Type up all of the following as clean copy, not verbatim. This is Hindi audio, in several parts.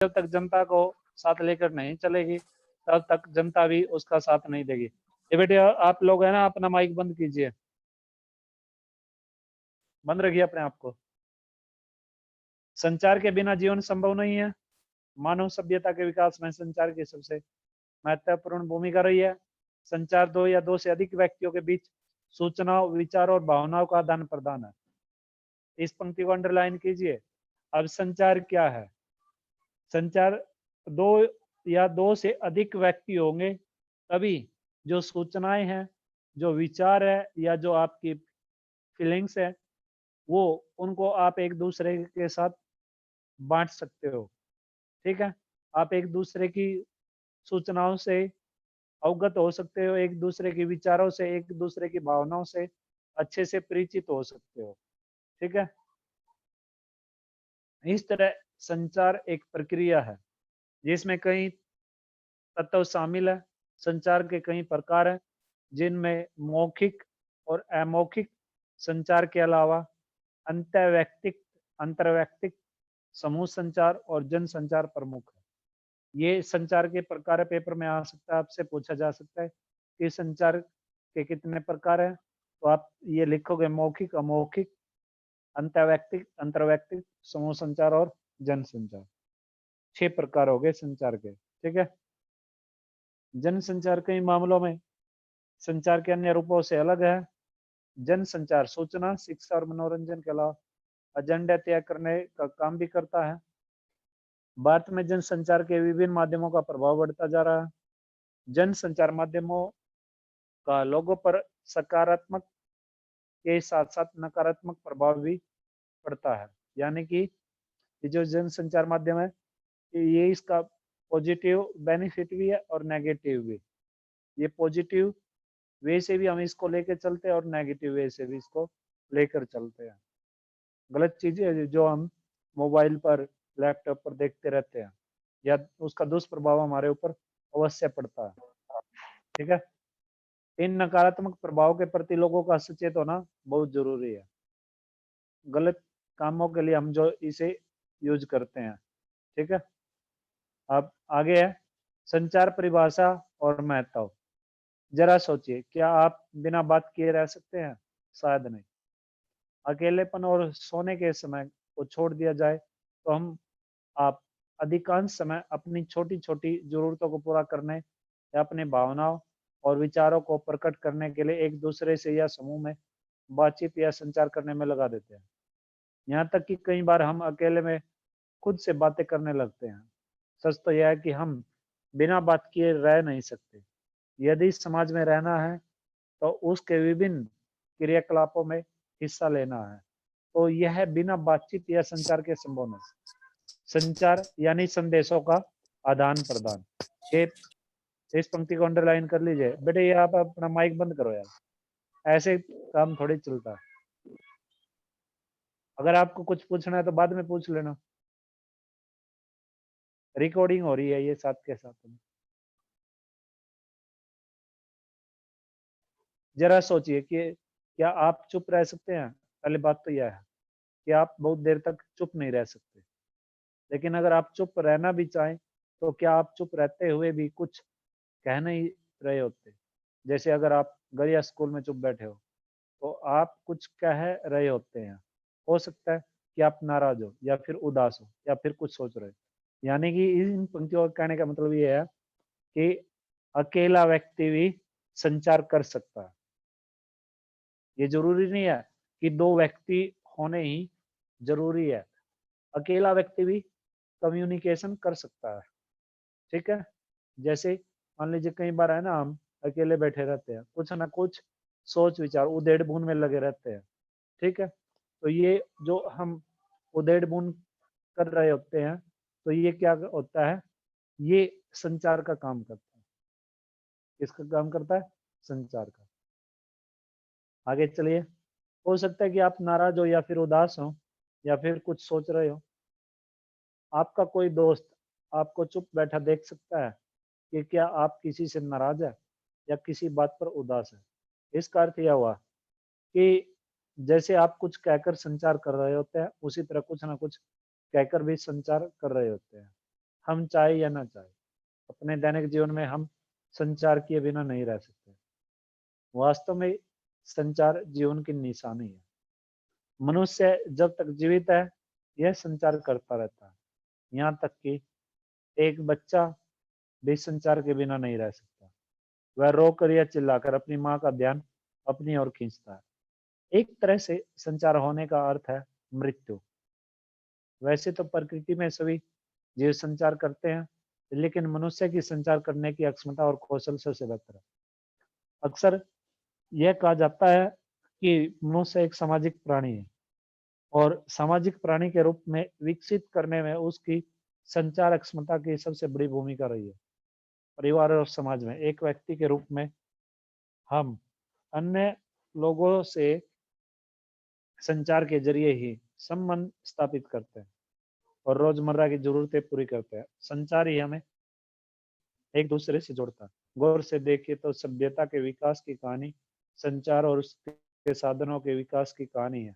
जब तक जनता को साथ लेकर नहीं चलेगी तब तक जनता भी उसका साथ नहीं देगी। ये बेटे आप लोग है ना, अपना माइक बंद कीजिए, बंद रखिए अपने आप को। संचार के बिना जीवन संभव नहीं है। मानव सभ्यता के विकास में संचार की सबसे महत्वपूर्ण भूमिका रही है। संचार दो या दो से अधिक व्यक्तियों के बीच सूचनाओं, विचारों और भावनाओं का आदान प्रदान है। इस पंक्ति को अंडरलाइन कीजिए। अब संचार क्या है? संचार दो या दो से अधिक व्यक्ति होंगे तभी जो सूचनाएं हैं, जो विचार है या जो आपकी फीलिंग्स है, वो उनको आप एक दूसरे के साथ बांट सकते हो। ठीक है, आप एक दूसरे की सूचनाओं से अवगत हो सकते हो, एक दूसरे के विचारों से, एक दूसरे की भावनाओं से अच्छे से परिचित हो सकते हो। ठीक है, इस तरह संचार एक प्रक्रिया है जिसमें कई तत्व शामिल है। संचार के कई प्रकार हैं जिनमें मौखिक और अमौखिक संचार के अलावा अंतर्वैयक्तिक, अंतर्वैयक्तिक, समूह संचार और जन संचार प्रमुख है। ये संचार के प्रकार पेपर में आ सकता है, आपसे पूछा जा सकता है कि संचार के कितने प्रकार हैं, तो आप ये लिखोगे मौखिक, अमौखिक, अंतर्वैयक्तिक, अंतर्वैयक्तिक, समूह संचार और जन संचार। 6 प्रकार हो गए संचार के। ठीक है, जन संचार कई मामलों में संचार के अन्य रूपों से अलग है। जन संचार सूचना, शिक्षा और मनोरंजन के अलावा एजेंडा तय करने का काम भी करता है। भारत में जन संचार के विभिन्न माध्यमों का प्रभाव बढ़ता जा रहा है। जन संचार माध्यमों का लोगों पर सकारात्मक के साथ साथ नकारात्मक प्रभाव भी पड़ता है। यानी कि ये जो जन संचार माध्यम है, ये इसका पॉजिटिव बेनिफिट भी है और नेगेटिव भी। ये पॉजिटिव वे से भी हम इसको लेकर चलते हैं और नेगेटिव वे से भी इसको लेकर चलते हैं। गलत चीजें जो हम मोबाइल पर, लैपटॉप पर देखते रहते हैं, या उसका दुष्प्रभाव हमारे ऊपर अवश्य पड़ता है। ठीक है, इन नकारात्मक प्रभाव के प्रति लोगों का सचेत होना बहुत जरूरी है। गलत कामों के लिए हम जो इसे यूज करते हैं। ठीक है, अब आगे है संचार परिभाषा और महत्व। जरा सोचिए, क्या आप बिना बात किए रह सकते हैं? शायद नहीं। अकेलेपन और सोने के समय को छोड़ दिया जाए तो आप अधिकांश समय अपनी छोटी छोटी जरूरतों को पूरा करने या अपने भावनाओं और विचारों को प्रकट करने के लिए एक दूसरे से या समूह में बातचीत या संचार करने में लगा देते हैं। यहाँ तक कि कई बार हम अकेले में खुद से बातें करने लगते हैं। सच तो यह है कि हम बिना बात किए रह नहीं सकते। यदि समाज में रहना है तो उसके विभिन्न क्रियाकलापों में हिस्सा लेना है, तो यह बिना बातचीत या संचार के संभव नहीं। संचार यानी संदेशों का आदान प्रदान। ये इस पंक्ति को अंडरलाइन कर लीजिए। बेटे ये आप अपना माइक बंद करो यार, ऐसे काम थोड़ी चलता है। अगर आपको कुछ पूछना है तो बाद में पूछ लेना, रिकॉर्डिंग हो रही है ये साथ के साथ में। जरा सोचिए कि क्या आप चुप रह सकते हैं? पहली बात तो यह है कि आप बहुत देर तक चुप नहीं रह सकते। लेकिन अगर आप चुप रहना भी चाहें तो क्या आप चुप रहते हुए भी कुछ कह नहीं रहे होते? जैसे अगर आप घर या स्कूल में चुप बैठे हो तो आप कुछ कह रहे होते हैं। हो सकता है कि आप नाराज हो या फिर उदास हो या फिर कुछ सोच रहे हो। यानी कि इन पंक्तियों का कहने का मतलब ये है कि अकेला व्यक्ति भी संचार कर सकता है। ये जरूरी नहीं है कि दो व्यक्ति होने ही जरूरी है। अकेला व्यक्ति भी कम्युनिकेशन कर सकता है। ठीक है, जैसे मान लीजिए कई बार है ना, हम अकेले बैठे रहते हैं, कुछ ना कुछ सोच विचार उधेड़ बुन में लगे रहते हैं। ठीक है, तो ये जो हम उधेड़ बुन कर रहे होते हैं, तो ये क्या होता है? ये संचार का काम करता है। किसका काम करता है? संचार का। आगे चलिए। हो सकता है कि आप नाराज हो या फिर उदास हो या फिर कुछ सोच रहे हो। आपका कोई दोस्त आपको चुप बैठा देख सकता है कि क्या आप किसी से नाराज है या किसी बात पर उदास है। इसका अर्थ यह हुआ कि जैसे आप कुछ कहकर संचार कर रहे होते हैं, उसी तरह कुछ ना कुछ कहकर भी संचार कर रहे होते हैं। हम चाहे या ना चाहे अपने दैनिक जीवन में हम संचार किए बिना नहीं रह सकते। वास्तव में संचार जीवन की निशानी है। मनुष्य जब तक जीवित है यह संचार करता रहता है, यहाँ तक कि एक बच्चा भी संचार के बिना नहीं रह सकता। वह रोकर या चिल्लाकर अपनी माँ का ध्यान अपनी ओर खींचता है। एक तरह से संचार होने का अर्थ है मृत्यु। वैसे तो प्रकृति में सभी जीव संचार करते हैं, लेकिन मनुष्य की संचार करने की अक्षमता और कौशल सबसे बेहतर है। अक्सर यह कहा जाता है कि मनुष्य एक सामाजिक प्राणी है और सामाजिक प्राणी के रूप में विकसित करने में उसकी संचार क्षमता की सबसे बड़ी भूमिका रही है। परिवार और समाज में एक व्यक्ति के रूप में हम अन्य लोगों से संचार के जरिए ही संबंध स्थापित करते हैं और रोजमर्रा की जरूरतें पूरी करते हैं। संचार ही हमें एक दूसरे से जोड़ता है। गौर से देखिए तो सभ्यता के विकास की कहानी संचार और उसके साधनों के विकास की कहानी है।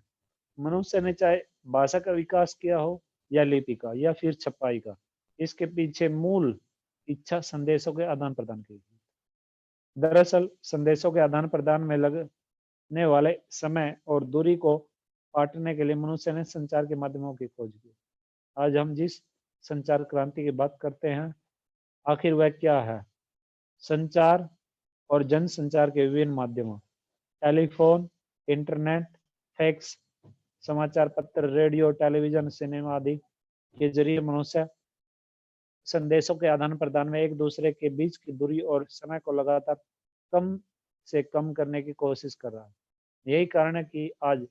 मनुष्य ने चाहे भाषा का विकास किया हो या लिपि का या फिर छपाई का, इसके पीछे मूल इच्छा संदेशों के आदान प्रदान की। दरअसल संदेशों के आदान प्रदान में लगने वाले समय और दूरी को पाटने के लिए मनुष्य ने संचार के माध्यमों की खोज की। आज हम जिस संचार क्रांति की बात करते हैं, आखिर वह क्या है? संचार और जन संचार के विभिन्न माध्यमों, टेलीफोन, इंटरनेट, फैक्स, समाचार पत्र, रेडियो, टेलीविजन, सिनेमा आदि के जरिए मनुष्य संदेशों के आदान प्रदान में एक दूसरे के बीच की दूरी और समय को लगातार कम से कम करने की कोशिश कर रहा है। यही कारण है कि आज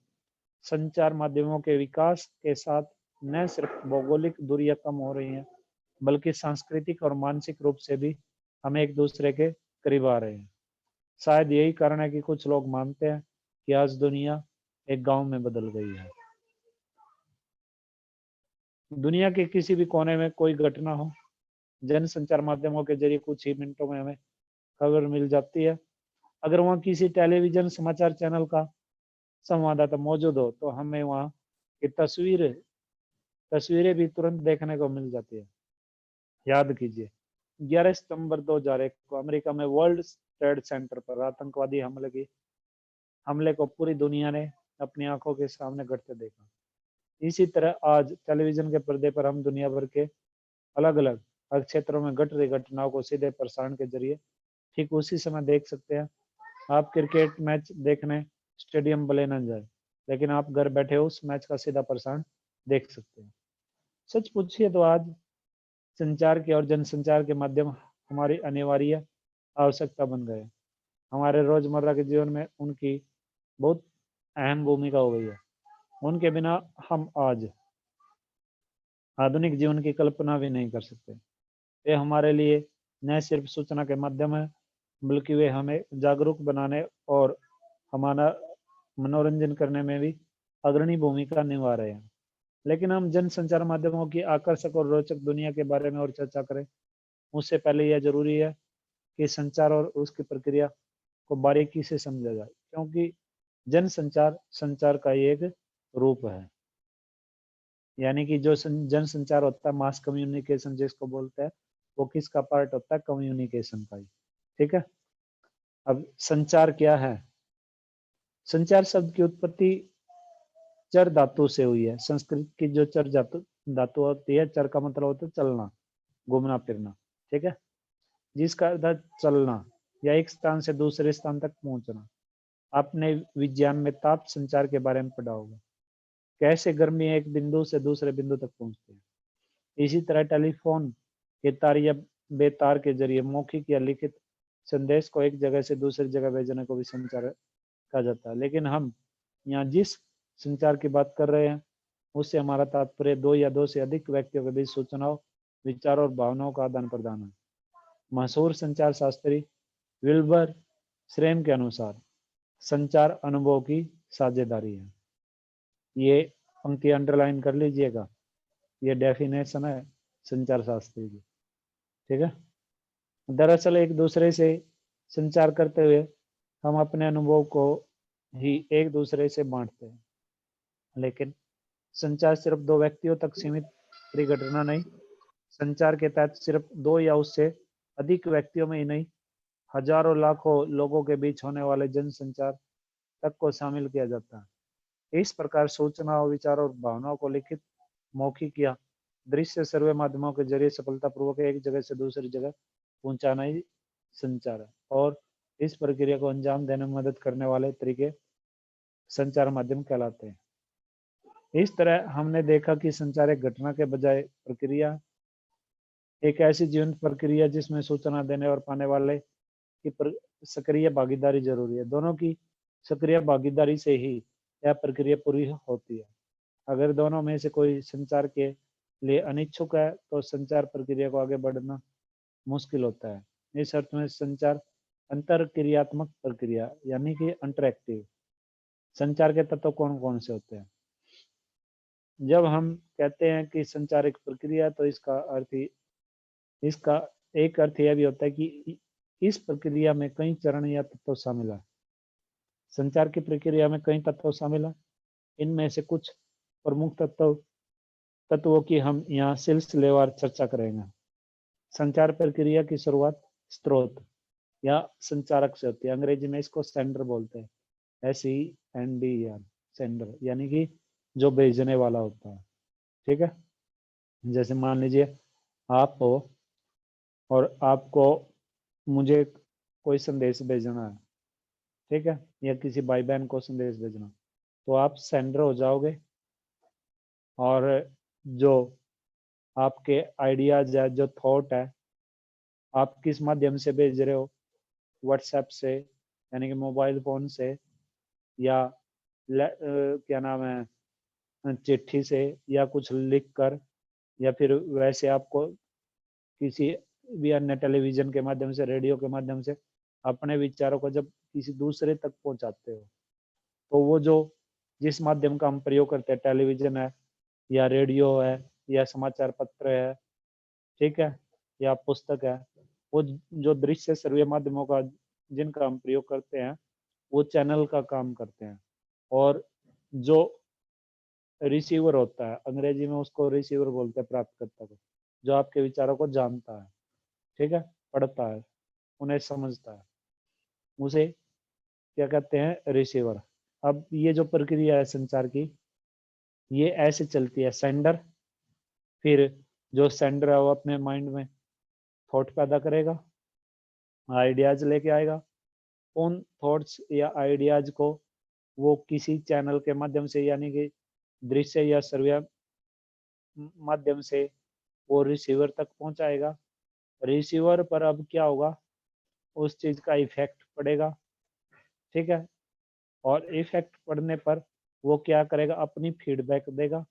संचार माध्यमों के विकास के साथ न सिर्फ भौगोलिक दूरियां कम हो रही हैं, बल्कि सांस्कृतिक और मानसिक रूप से भी हम एक दूसरे के करीब आ रहे हैं। शायद यही कारण है कि कुछ लोग मानते हैं कि आज दुनिया एक गांव में बदल गई है। दुनिया के किसी भी कोने में कोई घटना हो, जन संचार माध्यमों के जरिए कुछ ही मिनटों में हमें खबर मिल जाती है। अगर वहाँ किसी टेलीविजन समाचार चैनल का संवाददाता मौजूद हो तो हमें वहाँ की तस्वीरें भी तुरंत देखने को मिल जाती है। याद कीजिए 11 सितंबर 2001 को अमेरिका में वर्ल्ड ट्रेड सेंटर पर आतंकवादी हमले को पूरी दुनिया ने अपनी आंखों के सामने घटते देखा। इसी तरह आज टेलीविजन के पर्दे पर हम दुनिया भर के अलग अलग क्षेत्रों में घट रही घटनाओं को सीधे प्रसारण के जरिए ठीक उसी समय देख सकते हैं। आप क्रिकेट मैच देखने स्टेडियम भले न जाए, लेकिन आप घर बैठे उस मैच का सीधा प्रसारण देख सकते हैं। सच पूछिए तो आज संचार के और जनसंचार के माध्यम हमारी अनिवार्य आवश्यकता बन गए। हमारे रोजमर्रा के जीवन में उनकी बहुत अहम भूमिका हो गई है। उनके बिना हम आज आधुनिक जीवन की कल्पना भी नहीं कर सकते। वे हमारे लिए न सिर्फ सूचना के माध्यम है, बल्कि वे हमें जागरूक बनाने और हमारा मनोरंजन करने में भी अग्रणी भूमिका निभा रहे हैं। लेकिन हम जन संचार माध्यमों की आकर्षक और रोचक दुनिया के बारे में और चर्चा करें, उससे पहले यह जरूरी है कि संचार और उसकी प्रक्रिया को बारीकी से समझा जाए, क्योंकि जन संचार संचार का एक रूप है। यानी कि जो जन संचार होता है, मास कम्युनिकेशन जिसको बोलते हैं, वो किसका पार्ट होता है? कम्युनिकेशन का ही। ठीक है। अब संचार क्या है? संचार शब्द की उत्पत्ति चर धातु से हुई है। संस्कृत की जो चर धातु होती है, चर का मतलब होता है चलना, घूमना फिरना। ठीक है। जिसका अर्थ है चलना या एक स्थान से दूसरे स्थान तक पहुंचना। आपने विज्ञान में ताप संचार के बारे में पढ़ा होगा, कैसे गर्मी एक बिंदु से दूसरे बिंदु तक पहुंचती है। इसी तरह टेलीफोन के तार या बेतार के जरिए मौखिक या लिखित संदेश को एक जगह से दूसरी जगह भेजने को भी संचार कहा जाता है। लेकिन हम यहाँ जिस संचार की बात कर रहे हैं, उससे हमारा तात्पर्य दो या दो से अधिक व्यक्तियों के बीच सूचनाओं, विचारों और भावनाओं का आदान प्रदान है। मशहूर संचार शास्त्री विल्बर श्रेम के अनुसार संचार अनुभव की साझेदारी है। ये पंक्ति अंडरलाइन कर लीजिएगा, ये डेफिनेशन है संचार शास्त्री की। ठीक है। दरअसल एक दूसरे से संचार करते हुए हम अपने अनुभव को ही एक दूसरे से बांटते हैं। लेकिन संचार सिर्फ दो व्यक्तियों तक सीमित घटना नहीं, संचार के तहत सिर्फ 2 या उससे अधिक व्यक्तियों में ही नहीं, हजारों लाखों लोगों के बीच होने वाले जनसंचार तक को शामिल किया जाता है। इस प्रकार सूचना और विचारों और भावनाओं को लिखित, मौखिक या दृश्य सर्वे माध्यमों के जरिए सफलतापूर्वक एक जगह से दूसरी जगह पहुंचाना ही संचार है। और इस प्रक्रिया को अंजाम देने में मदद करने वाले तरीके संचार माध्यम कहलाते हैं। इस तरह हमने देखा कि संचार एक घटना के बजाय प्रक्रिया, एक ऐसी जीवंत प्रक्रिया जिसमें सूचना देने और पाने वाले की सक्रिय भागीदारी जरूरी है। दोनों की सक्रिय भागीदारी से ही यह प्रक्रिया पूरी होती है। अगर दोनों में से कोई संचार के लिए अनिच्छुक है तो संचार प्रक्रिया को आगे बढ़ना मुश्किल होता है। इस अर्थ में संचार अंतरक्रियात्मक प्रक्रिया यानी कि इंटरैक्टिव। संचार के तत्व कौन कौन से होते हैं? जब हम कहते हैं कि संचार एक प्रक्रिया, तो इसका एक अर्थ यह भी होता है कि इस प्रक्रिया में कई चरण या तत्व शामिल है। संचार की प्रक्रिया में कई तत्व शामिल है। इनमें से कुछ प्रमुख तत्वों की हम यहाँ सिलसिलेवार चर्चा करेंगे। संचार प्रक्रिया की शुरुआत स्रोत या संचारक से होती है। अंग्रेजी में इसको सेंडर बोलते हैं, SENDER, सेंडर, यानी कि जो भेजने वाला होता है। ठीक है, जैसे मान लीजिए आप हो और आपको मुझे कोई संदेश भेजना है, ठीक है, या किसी भाई बहन को संदेश भेजना, तो आप सेंडर हो जाओगे। और जो आपके आइडियाज है, जो थॉट है, आप किस माध्यम से भेज रहे हो, व्हाट्सएप से यानी कि मोबाइल फोन से, या क्या नाम है, चिट्ठी से, या कुछ लिख कर, या फिर वैसे आपको किसी भी अन्य टेलीविजन के माध्यम से, रेडियो के माध्यम से अपने विचारों को जब किसी दूसरे तक पहुंचाते हो, तो वो जो जिस माध्यम का हम प्रयोग करते हैं, टेलीविजन है या रेडियो है या समाचार पत्र है, ठीक है, या पुस्तक है, वो जो दृश्य श्रव्य माध्यमों का जिनका हम प्रयोग करते हैं, वो चैनल का काम करते हैं। और जो रिसीवर होता है, अंग्रेजी में उसको रिसीवर बोलते हैं, प्राप्तकर्ता को, जो आपके विचारों को जानता है, ठीक है, पढ़ता है, उन्हें समझता है, उसे क्या कहते हैं? रिसीवर। अब ये जो प्रक्रिया है संचार की, ये ऐसे चलती है। सेंडर, फिर जो सेंडर है वो अपने माइंड में थॉट पैदा करेगा, आइडियाज लेके आएगा। उन थॉट्स या आइडियाज को वो किसी चैनल के माध्यम से, यानी कि दृश्य या श्रव्य माध्यम से, वो रिसीवर तक पहुंचाएगा। रिसीवर पर अब क्या होगा? उस चीज का इफेक्ट पड़ेगा, ठीक है, और इफेक्ट पड़ने पर वो क्या करेगा? अपनी फीडबैक देगा।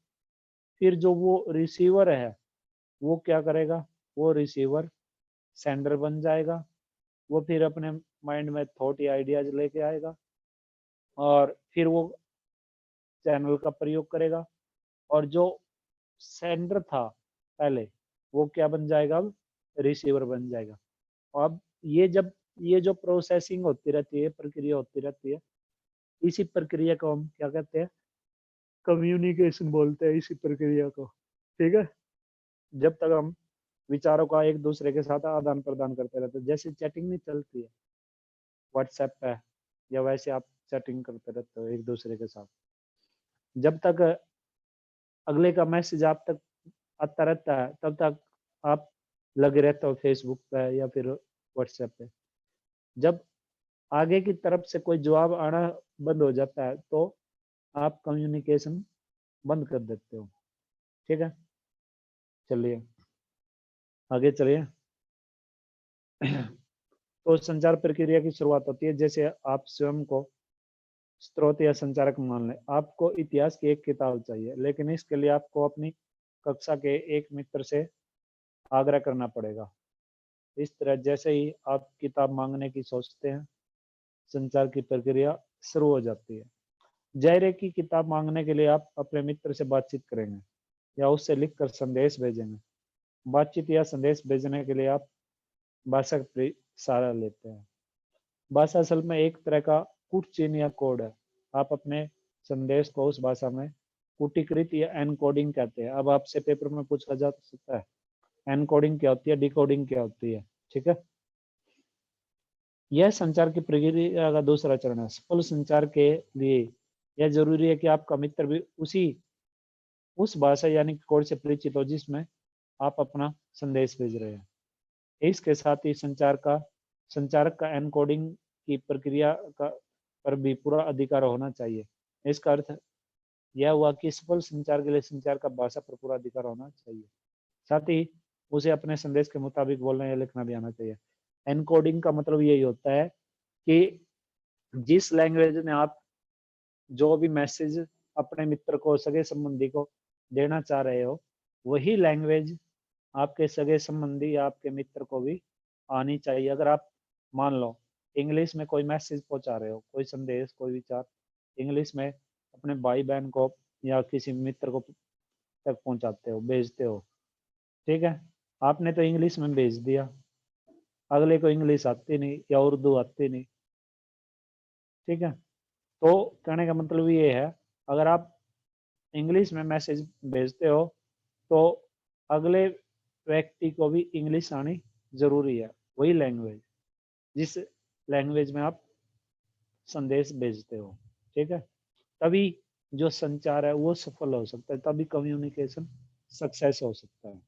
फिर जो वो रिसीवर है वो क्या करेगा? वो रिसीवर सेंडर बन जाएगा। वो फिर अपने माइंड में थॉट या आइडियाज लेके आएगा और फिर वो चैनल का प्रयोग करेगा। और जो सेंडर था पहले, वो क्या बन जाएगा? अब रिसीवर बन जाएगा। अब ये जो प्रोसेसिंग होती रहती है, प्रक्रिया होती रहती है, इसी प्रक्रिया को हम क्या कहते हैं? कम्युनिकेशन बोलते हैं इसी प्रक्रिया को, ठीक है। जब तक हम विचारों का एक दूसरे के साथ आदान प्रदान करते रहते हैं, जैसे चैटिंग नहीं चलती है व्हाट्सएप पे, या वैसे आप चैटिंग करते रहते हो एक दूसरे के साथ, जब तक अगले का मैसेज आप तक आता रहता है, तब तक आप लगे रहते हो फेसबुक पे या फिर व्हाट्सएप पे। जब आगे की तरफ से कोई जवाब आना बंद हो जाता है, तो आप कम्युनिकेशन बंद कर देते हो, ठीक है। चलिए आगे चलिए। तो संचार प्रक्रिया की शुरुआत होती है जैसे आप स्वयं को स्रोत या संचारक मान लें। आपको इतिहास की एक किताब चाहिए, लेकिन इसके लिए आपको अपनी कक्षा के एक मित्र से आग्रह करना पड़ेगा। इस तरह जैसे ही आप किताब मांगने की सोचते हैं, संचार की प्रक्रिया शुरू हो जाती है। जाहिर है कि किताब मांगने के लिए आप अपने मित्र से बातचीत करेंगे या उससे लिखकर संदेश भेजेंगे। बातचीत या संदेश भेजने के लिए आप भाषा का सहारा लेते हैं। भाषा असल में एक तरह का कूट चिन्ह या कोड है। आप अपने संदेश को उस भाषा में कूटीकृत या एनकोडिंग कहते हैं। अब आपसे पेपर में पूछा जा सकता है एनकोडिंग क्या होती है, डिकोडिंग क्या होती है। ठीक है, यह संचार की प्रक्रिया का दूसरा चरण है। सफल संचार के लिए यह जरूरी है कि आपका मित्र भी उस भाषा यानी कोड से परिचित हो जिसमें आप अपना संदेश भेज रहे हैं। इसके साथ ही संचारक का एनकोडिंग की प्रक्रिया का पर भी पूरा अधिकार होना चाहिए। इसका अर्थ यह हुआ कि सफल संचार के लिए संचार का भाषा पर पूरा अधिकार होना चाहिए, साथ ही उसे अपने संदेश के मुताबिक बोलना या लिखना भी आना चाहिए। एनकोडिंग का मतलब यही होता है कि जिस लैंग्वेज में आप जो भी मैसेज अपने मित्र को, सगे संबंधी को देना चाह रहे हो, वही लैंग्वेज आपके सगे संबंधी या आपके मित्र को भी आनी चाहिए। अगर आप मान लो इंग्लिश में कोई मैसेज पहुंचा रहे हो, कोई संदेश, कोई विचार इंग्लिश में अपने भाई बहन को या किसी मित्र को तक पहुंचाते हो, भेजते हो, ठीक है, आपने तो इंग्लिश में भेज दिया, अगले को इंग्लिश आती नहीं या उर्दू आती नहीं। ठीक है, तो कहने का मतलब ये है, अगर आप इंग्लिश में मैसेज भेजते हो तो अगले व्यक्ति को भी इंग्लिश आनी जरूरी है, वही लैंग्वेज जिस लैंग्वेज में आप संदेश भेजते हो। ठीक है, तभी जो संचार है वो सफल हो सकता है, तभी कम्युनिकेशन सक्सेस हो सकता है।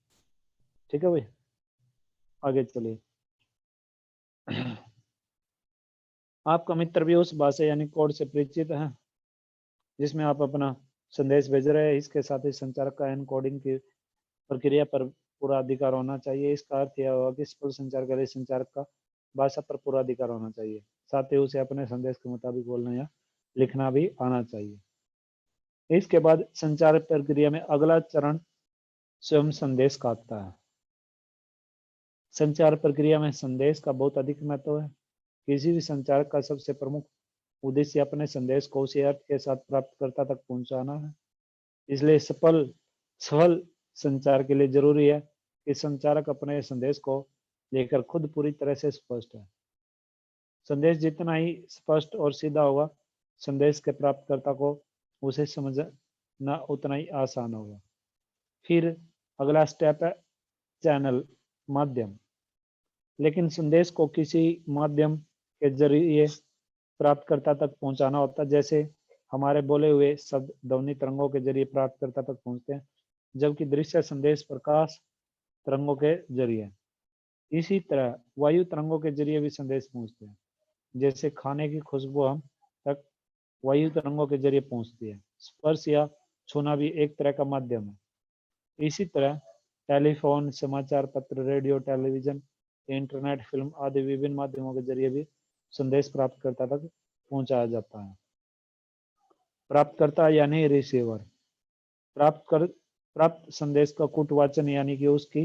ठीक है भाई, आगे चलिए। आपका मित्र भी उस भाषा यानी कोड से परिचित है जिसमें आप अपना संदेश भेज रहे हैं। इसके साथ ही संचारक का एनकोडिंग की प्रक्रिया पर पूरा अधिकार होना चाहिए। इसका अर्थ यह होगा कि सफल संचार के लिए संचारक का भाषा पर पूरा अधिकार होना चाहिए, साथ ही उसे अपने संदेश के मुताबिक बोलना या लिखना भी आना चाहिए। इसके बाद संचार प्रक्रिया में अगला चरण स्वयं संदेश का आता है। संचार प्रक्रिया में संदेश का बहुत अधिक महत्व है। किसी भी संचारक का सबसे प्रमुख उद्देश्य अपने संदेश को उसी अर्थ के साथ प्राप्तकर्ता तक पहुंचाना है। इसलिए सफल संचार के लिए जरूरी है कि संचारक अपने संदेश को लेकर खुद पूरी तरह से स्पष्ट है। संदेश जितना ही स्पष्ट और सीधा होगा, संदेश के प्राप्तकर्ता को उसे समझना उतना ही आसान होगा। फिर अगला स्टेप है चैनल, माध्यम। लेकिन संदेश को किसी माध्यम के जरिए प्राप्तकर्ता तक पहुंचाना होता है, जैसे हमारे बोले हुए शब्द ध्वनि तरंगों के जरिए प्राप्तकर्ता तक पहुंचते हैं, जबकि दृश्य संदेश प्रकाश तरंगों के जरिए। इसी तरह वायु तरंगों के जरिए भी संदेश पहुंचते हैं, जैसे खाने की खुशबू हम तक वायु तरंगों के जरिए पहुंचती है। स्पर्श या छूना भी एक तरह का माध्यम है। इसी तरह टेलीफोन, समाचार पत्र, रेडियो, टेलीविजन, इंटरनेट, फिल्म आदि विभिन्न माध्यमों के जरिए भी संदेश प्राप्तकर्ता तक पहुंचाया जाता है। प्राप्तकर्ता यानी रिसीवर प्राप्त संदेश का कूटवाचन यानी कि उसकी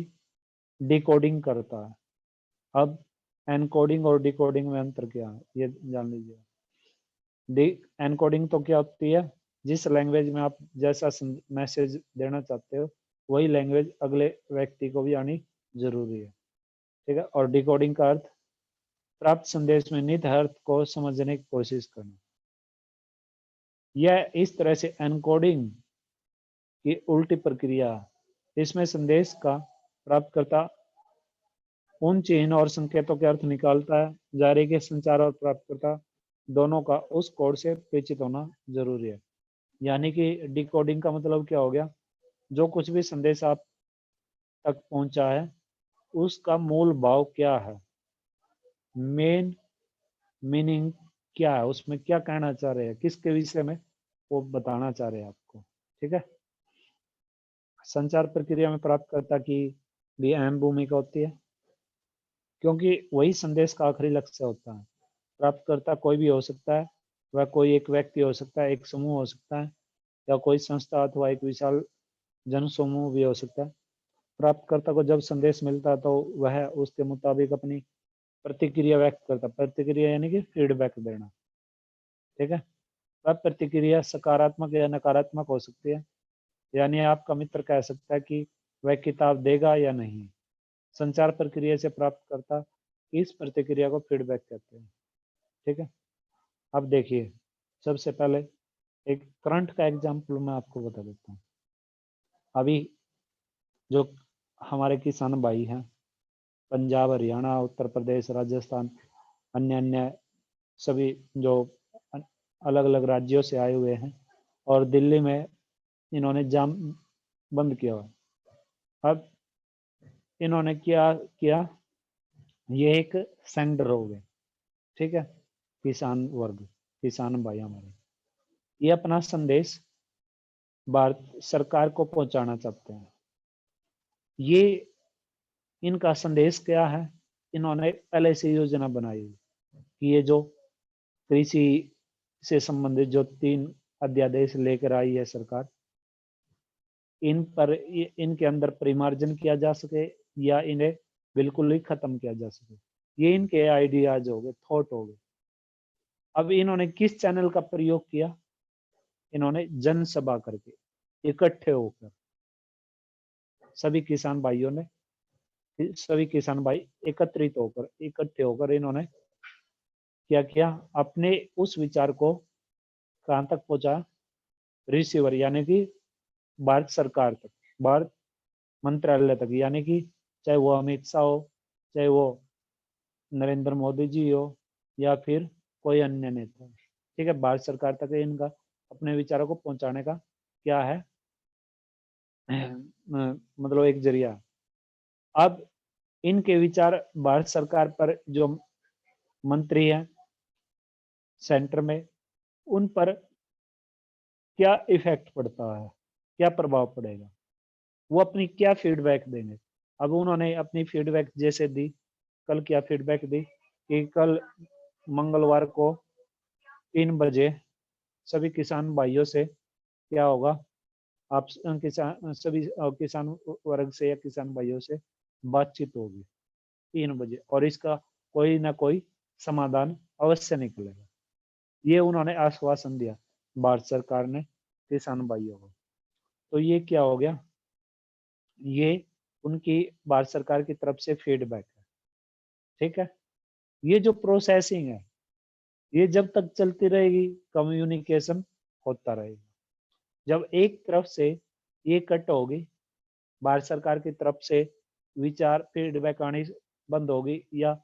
डिकोडिंग करता है। अब एनकोडिंग और डिकोडिंग में अंतर क्या है ये जान लीजिए। एनकोडिंग तो क्या होती है, जिस लैंग्वेज में आप जैसा मैसेज देना चाहते हो वही लैंग्वेज अगले व्यक्ति को भी आनी जरूरी है। ठीक है, और डिकोडिंग का अर्थ प्राप्त संदेश में निहित अर्थ को समझने की कोशिश करना। यह इस तरह से एनकोडिंग की उल्टी प्रक्रिया। इसमें संदेश का प्राप्तकर्ता उन चिन्ह और संकेतों के अर्थ निकालता है। जारी के संचार और प्राप्तकर्ता दोनों का उस कोड से परिचित होना जरूरी है। यानी कि डिकोडिंग का मतलब क्या हो गया, जो कुछ भी संदेश आप तक पहुंचा है उसका मूल भाव क्या है, मेन मीनिंग क्या है, उसमें क्या कहना चाह रहे हैं, किसके विषय में वो बताना चाह रहे हैं आपको। ठीक है, संचार प्रक्रिया में प्राप्तकर्ता की भी अहम भूमिका होती है, क्योंकि वही संदेश का आखिरी लक्ष्य होता है। प्राप्तकर्ता कोई भी हो सकता है, वह कोई एक व्यक्ति हो सकता है, एक समूह हो सकता है, या कोई संस्था अथवा एक विशाल जनसमूह भी हो सकता है। प्राप्तकर्ता को जब संदेश मिलता है तो वह उसके मुताबिक अपनी प्रतिक्रिया व्यक्त करता है। प्रतिक्रिया यानी कि फीडबैक देना। ठीक है, वह प्रतिक्रिया सकारात्मक या नकारात्मक हो सकती है, यानी आपका मित्र कह सकता है कि वह किताब देगा या नहीं। संचार प्रक्रिया से प्राप्त करता इस प्रतिक्रिया को फीडबैक कहते हैं। ठीक है, अब देखिए, सबसे पहले एक करंट का एग्जाम्पल मैं आपको बता देता हूँ। अभी जो हमारे किसान भाई हैं, पंजाब, हरियाणा, उत्तर प्रदेश, राजस्थान, अन्य अन्य सभी जो अलग अलग राज्यों से आए हुए हैं, और दिल्ली में इन्होंने जाम बंद किया हुआ। अब इन्होंने क्या किया, ये एक सेंडर हो गए, ठीक है, किसान वर्ग, किसान भाई हमारे, ये अपना संदेश भारत सरकार को पहुंचाना चाहते हैं। ये इनका संदेश क्या है, इन्होंने पहले से योजना बनाई कि ये जो कृषि से संबंधित जो 3 अध्यादेश लेकर आई है सरकार, इन पर इनके अंदर परिमार्जन किया जा सके या इन्हें बिल्कुल ही खत्म किया जा सके। ये इनके आइडियाज हो गए, थॉट हो गए। अब इन्होंने किस चैनल का प्रयोग किया, इन्होंने जनसभा करके इकट्ठे होकर सभी किसान भाइयों ने, सभी किसान भाई एकत्रित होकर, इकट्ठे होकर इन्होंने क्या किया, अपने उस विचार को कहां तक पहुंचा, रिसीवर यानी कि भारत सरकार तक, भारत मंत्रालय तक, यानी कि चाहे वो अमित शाह हो, चाहे वो नरेंद्र मोदी जी हो, या फिर कोई अन्य नेता, ठीक है, भारत सरकार तक इनका अपने विचारों को पहुंचाने का क्या है, मतलब एक जरिया। अब इनके विचार भारत सरकार पर जो मंत्री हैं सेंटर में, उन पर क्या इफेक्ट पड़ता है, क्या प्रभाव पड़ेगा, वो अपनी क्या फीडबैक देंगे। अब उन्होंने अपनी फीडबैक जैसे दी, कल क्या फीडबैक दी कि कल मंगलवार को 3 बजे सभी किसान भाइयों से क्या होगा, आप किसान सभी किसान वर्ग से या किसान भाइयों से बातचीत होगी 3 बजे, और इसका कोई ना कोई समाधान अवश्य निकलेगा। ये उन्होंने आश्वासन दिया भारत सरकार ने किसान भाइयों को। तो ये क्या हो गया, ये उनकी भारत सरकार की तरफ से फीडबैक है, ठीक है। ये जो प्रोसेसिंग है, ये जब तक चलती रहेगी, कम्युनिकेशन होता रहेगा। जब एक तरफ से ये कट होगी, भारत सरकार की तरफ से विचार फीडबैक आनी बंद होगी, या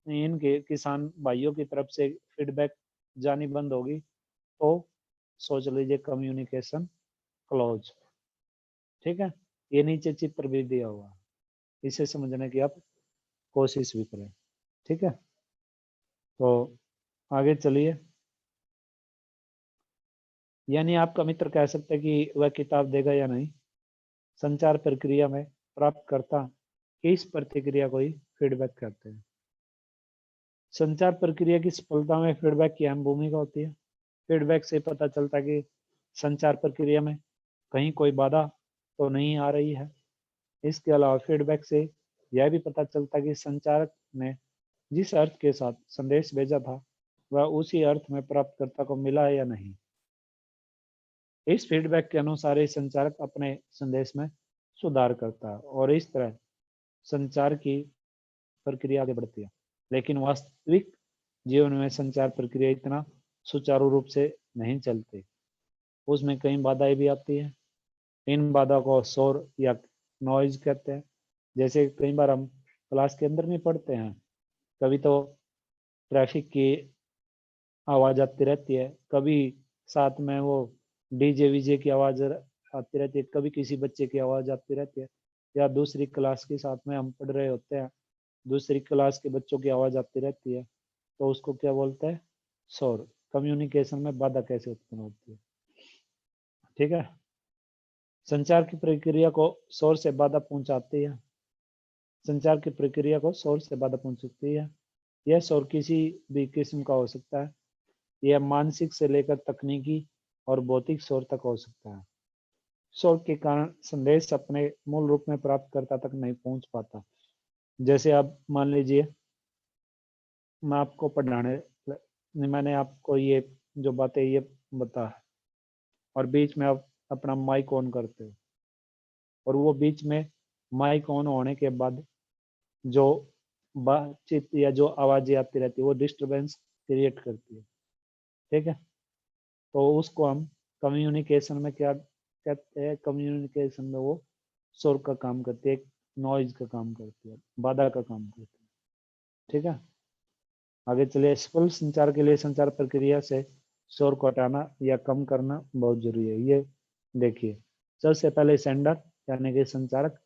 इनके किसान भाइयों की तरफ से फीडबैक जानी बंद होगी, तो सोच लीजिए कम्युनिकेशन क्लोज, ठीक है। ये नीचे चित्र भी दिया हुआ है, इसे समझने की आप कोशिश भी करें, ठीक है। तो आगे चलिए। यानी आपका मित्र कह सकते हैं कि वह किताब देगा या नहीं, संचार प्रक्रिया में प्राप्तकर्ता किस प्रतिक्रिया को ही फीडबैक कहते हैं। संचार प्रक्रिया की सफलता में फीडबैक की अहम भूमिका होती है। फीडबैक से पता चलता है कि संचार प्रक्रिया में कहीं कोई बाधा तो नहीं आ रही है। इसके अलावा फीडबैक से यह भी पता चलता है कि संचारक ने जिस अर्थ के साथ संदेश भेजा था, वह उसी अर्थ में प्राप्तकर्ता को मिला है या नहीं। इस फीडबैक के अनुसार ही संचारक अपने संदेश में सुधार करता है, और इस तरह संचार की प्रक्रिया आगे बढ़ती है। लेकिन वास्तविक जीवन में संचार प्रक्रिया इतना सुचारू रूप से नहीं चलती, उसमें कई बाधाएं भी आती है। इन बाधा को शोर या नॉइज कहते हैं। जैसे कई बार हम क्लास के अंदर नहीं पढ़ते हैं, कभी तो ट्रैफिक की आवाज आती रहती है, कभी साथ में वो डीजे वीजे की आवाज आती रहती है, कभी किसी बच्चे की आवाज आती रहती है, या दूसरी क्लास के साथ में हम पढ़ रहे होते हैं, दूसरी क्लास के बच्चों की आवाज आती रहती है, तो उसको क्या बोलते हैं, शोर। कम्युनिकेशन में बाधा कैसे उत्पन्न होती है, ठीक है। संचार की प्रक्रिया को शोर से बाधा पहुंचाती है, संचार की प्रक्रिया को शोर से बाधा पहुंचाती है। यह शोर किसी भी किस्म का हो सकता है, यह मानसिक से लेकर तकनीकी और भौतिक शोर तक हो सकता है। शोर के कारण संदेश अपने मूल रूप में प्राप्तकर्ता तक नहीं पहुंच पाता। जैसे आप मान लीजिए, मैं आपको पढ़ाने, मैंने आपको ये जो बातें ये बता, और बीच में आप अपना माइक ऑन करते हो, और वो बीच में माइक ऑन होने के बाद जो बातचीत या जो आवाजें आती रहती है, वो डिस्टरबेंस क्रिएट करती है, ठीक है। तो उसको हम कम्युनिकेशन में क्या कहते हैं, कम्युनिकेशन में वो शोर का काम करती है, नॉइज का काम करती है, बाधा का काम करती है। ठीक है, आगे चलिए। सफल संचार के लिए संचार प्रक्रिया से शोर को हटाना या कम करना बहुत जरूरी है। ये देखिए, सबसे पहले सेंडर यानी कि संचारक,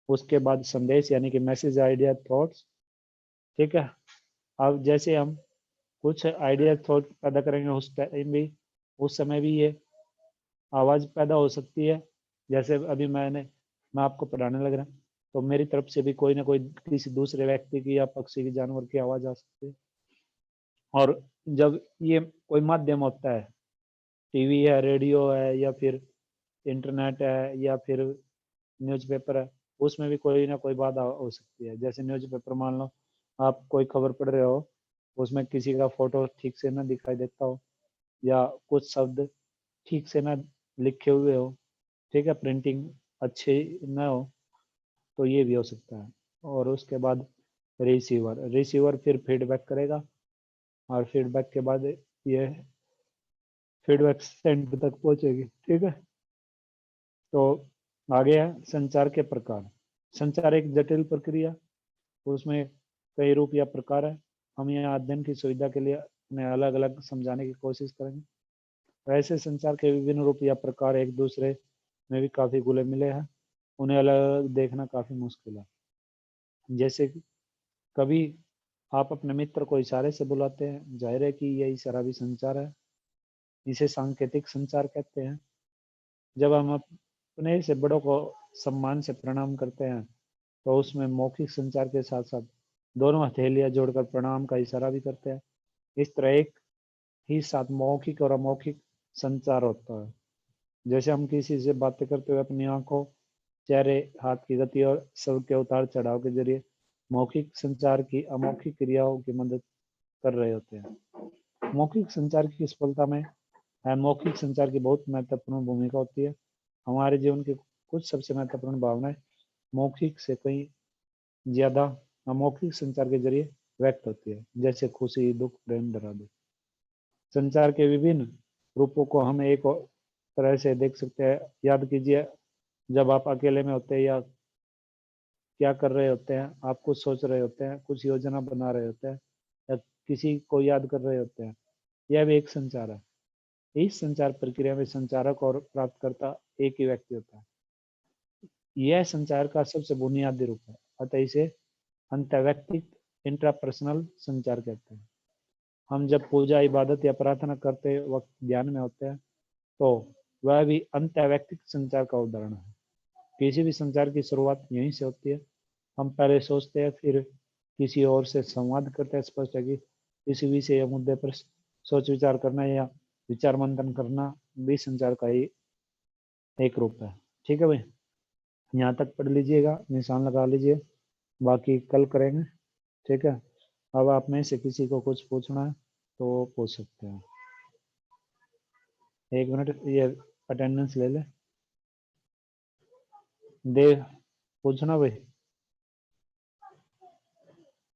उसके बाद संदेश यानी कि मैसेज, आइडिया, थॉट्स। ठीक है, अब जैसे हम कुछ आइडिया थॉट पैदा करेंगे उस टाइम भी, उस समय भी ये आवाज़ पैदा हो सकती है। जैसे अभी मैं आपको पढ़ाने लग रहा हूँ, तो मेरी तरफ से भी कोई ना कोई किसी दूसरे व्यक्ति की या पक्षी की, जानवर की आवाज़ आ सकती है। और जब ये कोई माध्यम होता है, टीवी है, रेडियो है, या फिर इंटरनेट है, या फिर न्यूज़पेपर है, उसमें भी कोई ना कोई बाधा हो सकती है। जैसे न्यूज़पेपर, मान लो आप कोई खबर पढ़ रहे हो, उसमें किसी का फोटो ठीक से ना दिखाई देता हो, या कुछ शब्द ठीक से ना लिखे हुए हो, ठीक है, प्रिंटिंग अच्छी ना हो, तो ये भी हो सकता है। और उसके बाद रिसीवर रिसीवर फिर फीडबैक करेगा, और फीडबैक के बाद ये फीडबैक सेंटर तक पहुंचेगी। ठीक है, तो आगे है संचार के प्रकार। संचार एक जटिल प्रक्रिया, उसमें कई रूप या प्रकार है। हम यहाँ अध्ययन की सुविधा के लिए उन्हें अलग अलग समझाने की कोशिश करेंगे। ऐसे संचार के विभिन्न रूप या प्रकार एक दूसरे में भी काफी घुले मिले हैं, उन्हें अलग अलग देखना काफी मुश्किल है। जैसे कि कभी आप अपने मित्र को इशारे से बुलाते हैं, जाहिर है कि यह इशारा भी संचार है। इसे सांकेतिक संचार कहते हैं। जब हम अपने से बड़ों को सम्मान से प्रणाम करते हैं, तो उसमें मौखिक संचार के साथ साथ दोनों हथेलियां जोड़कर प्रणाम का इशारा भी करते हैं। इस तरह एक ही साथ मौखिक और अमौखिक संचार होता है। जैसे हम किसी से बातें करते हुए अपनी आंखों, चेहरे, हाथ की गति और शब्द के उतार चढ़ाव के जरिए मौखिक संचार की अमौखिक क्रियाओं की मदद कर रहे होते हैं। मौखिक संचार की सफलता में अमौखिक संचार की बहुत महत्वपूर्ण भूमिका होती है। हमारे जीवन की कुछ सबसे महत्वपूर्ण भावनाएं मौखिक से कहीं ज्यादा अमौखिक संचार के जरिए व्यक्त होती है, जैसे खुशी, दुख, प्रेम, डर आदि। संचार के विभिन्न रूपों को हम एक और तरह से देख सकते हैं। याद कीजिए, जब आप अकेले में होते हैं या क्या कर रहे होते हैं, आप कुछ सोच रहे होते हैं, कुछ योजना बना रहे होते हैं, या किसी को याद कर रहे होते हैं, यह भी एक संचार है। इस संचार प्रक्रिया में संचारक और प्राप्तकर्ता एक ही व्यक्ति होता है। यह संचार का सबसे बुनियादी रूप है, अतः इसे अंतर्वैयक्तिक इंट्रापर्सनल संचार कहते हैं। हम जब पूजा, इबादत या प्रार्थना करते वक्त ध्यान में होते हैं, तो वह भी अंतर्वैयक्तिक संचार का उदाहरण है। किसी भी संचार की शुरुआत यहीं से होती है। हम पहले सोचते हैं, फिर किसी और से संवाद करते हैं। स्पष्ट है कि किसी विषय या मुद्दे पर सोच विचार करना या विचार मंथन करना भी संचार का ही एक रूप है। ठीक है भाई, यहाँ तक पढ़ लीजिएगा, निशान लगा लीजिए, बाकी कल करेंगे। ठीक है, अब आप में से किसी को कुछ पूछना है तो पूछ सकते हैं। 1 मिनट, ये अटेंडेंस ले ले। देव, पूछना भाई।